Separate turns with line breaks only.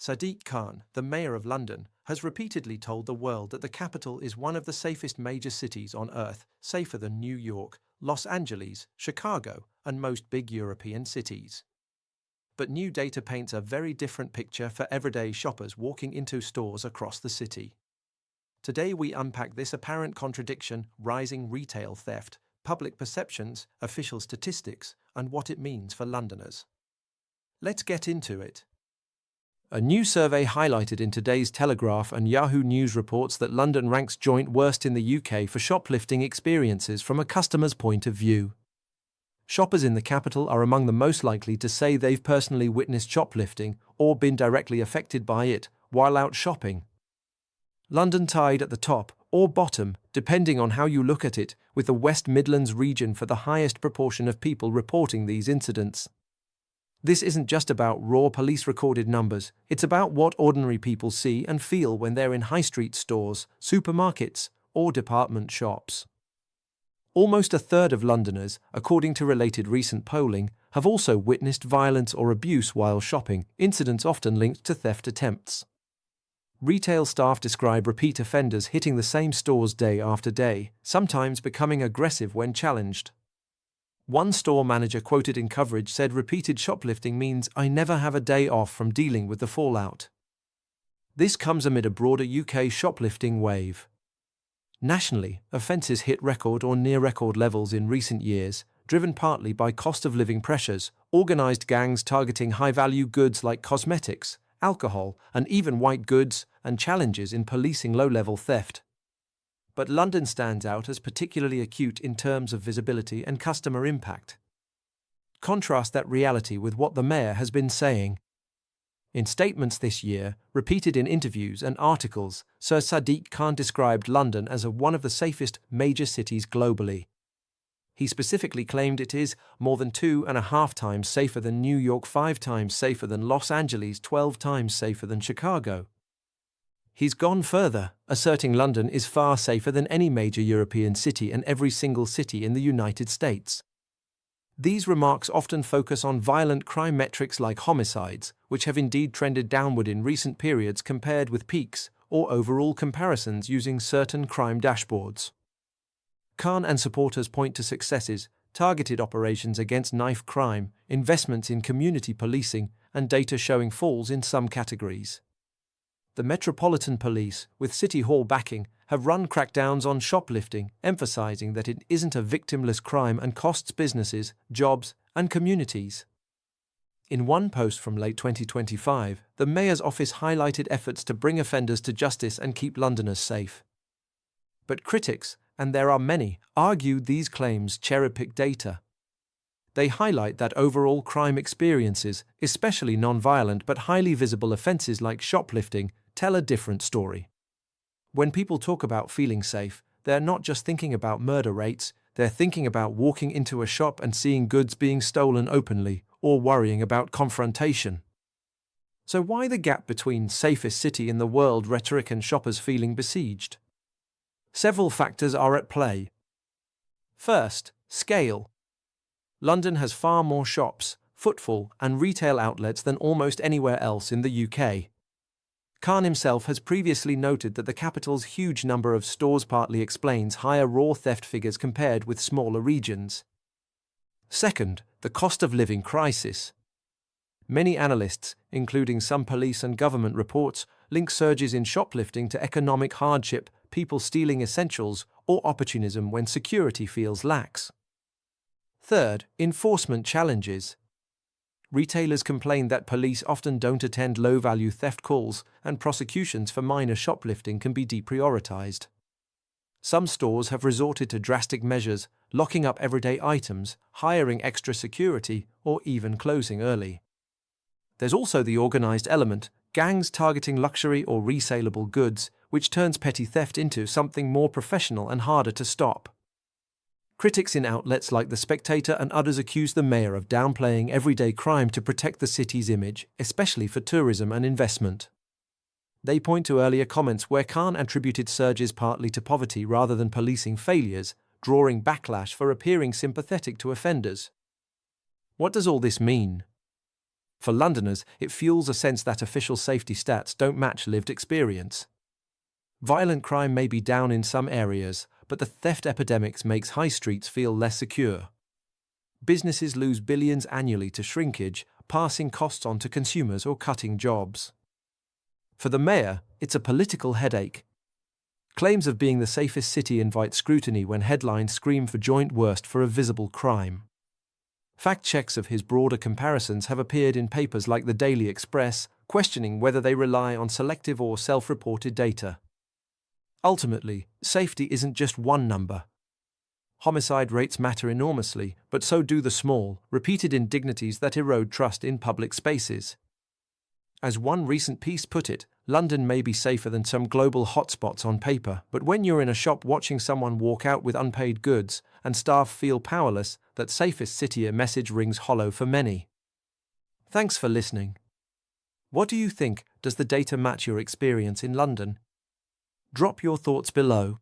Sadiq Khan, the mayor of London, has repeatedly told the world that the capital is one of the safest major cities on Earth, safer than New York, Los Angeles, Chicago, and most big European cities. But new data paints a very different picture for everyday shoppers walking into stores across the city. Today we unpack this apparent contradiction, rising retail theft, public perceptions, official statistics, and what it means for Londoners. Let's get into it. A new survey highlighted in today's Telegraph and Yahoo News reports that London ranks joint worst in the UK for shoplifting experiences from a customer's point of view. Shoppers in the capital are among the most likely to say they've personally witnessed shoplifting or been directly affected by it while out shopping. London tied at the top or bottom, depending on how you look at it, with the West Midlands region for the highest proportion of people reporting these incidents. This isn't just about raw police-recorded numbers, it's about what ordinary people see and feel when they're in high street stores, supermarkets, or department shops. Almost a third of Londoners, according to related recent polling, have also witnessed violence or abuse while shopping, incidents often linked to theft attempts. Retail staff describe repeat offenders hitting the same stores day after day, sometimes becoming aggressive when challenged. One store manager quoted in coverage said repeated shoplifting means I never have a day off from dealing with the fallout. This comes amid a broader UK shoplifting wave. Nationally, offences hit record or near-record levels in recent years, driven partly by cost of living pressures, organised gangs targeting high-value goods like cosmetics, alcohol, and even white goods, and challenges in policing low-level theft. But London stands out as particularly acute in terms of visibility and customer impact. Contrast that reality with what the mayor has been saying. In statements this year, repeated in interviews and articles, Sir Sadiq Khan described London as one of the safest major cities globally. He specifically claimed it is more than 2.5 times safer than New York, 5 times safer than Los Angeles, 12 times safer than Chicago. He's gone further, asserting London is far safer than any major European city and every single city in the United States. These remarks often focus on violent crime metrics like homicides, which have indeed trended downward in recent periods compared with peaks, or overall comparisons using certain crime dashboards. Khan and supporters point to successes, targeted operations against knife crime, investments in community policing, and data showing falls in some categories. The Metropolitan Police, with City Hall backing, have run crackdowns on shoplifting, emphasizing that it isn't a victimless crime and costs businesses, jobs, and communities. In one post from late 2025, the Mayor's office highlighted efforts to bring offenders to justice and keep Londoners safe. But critics, and there are many, argue these claims cherry-pick data. They highlight that overall crime experiences, especially non-violent but highly visible offences like shoplifting, tell a different story. When people talk about feeling safe, they're not just thinking about murder rates, they're thinking about walking into a shop and seeing goods being stolen openly, or worrying about confrontation. So why the gap between safest city in the world rhetoric and shoppers feeling besieged? Several factors are at play. First, scale. London has far more shops, footfall, and retail outlets than almost anywhere else in the UK. Khan himself has previously noted that the capital's huge number of stores partly explains higher raw theft figures compared with smaller regions. Second, the cost of living crisis. Many analysts, including some police and government reports, link surges in shoplifting to economic hardship, people stealing essentials, or opportunism when security feels lax. Third, enforcement challenges. Retailers complain that police often don't attend low-value theft calls, and prosecutions for minor shoplifting can be deprioritized. Some stores have resorted to drastic measures, locking up everyday items, hiring extra security, or even closing early. There's also the organized element, gangs targeting luxury or resaleable goods, which turns petty theft into something more professional and harder to stop. Critics in outlets like The Spectator and others accuse the mayor of downplaying everyday crime to protect the city's image, especially for tourism and investment. They point to earlier comments where Khan attributed surges partly to poverty rather than policing failures, drawing backlash for appearing sympathetic to offenders. What does all this mean? For Londoners, it fuels a sense that official safety stats don't match lived experience. Violent crime may be down in some areas, but the theft epidemic makes high streets feel less secure. Businesses lose billions annually to shrinkage, passing costs on to consumers or cutting jobs. For the mayor, it's a political headache. Claims of being the safest city invite scrutiny when headlines scream for joint worst for a visible crime. Fact checks of his broader comparisons have appeared in papers like the Daily Express, questioning whether they rely on selective or self-reported data. Ultimately, safety isn't just one number. Homicide rates matter enormously, but so do the small, repeated indignities that erode trust in public spaces. As one recent piece put it, London may be safer than some global hotspots on paper, but when you're in a shop watching someone walk out with unpaid goods and staff feel powerless, that safest city message rings hollow for many. Thanks for listening. What do you think? Does the data match your experience in London? Drop your thoughts below.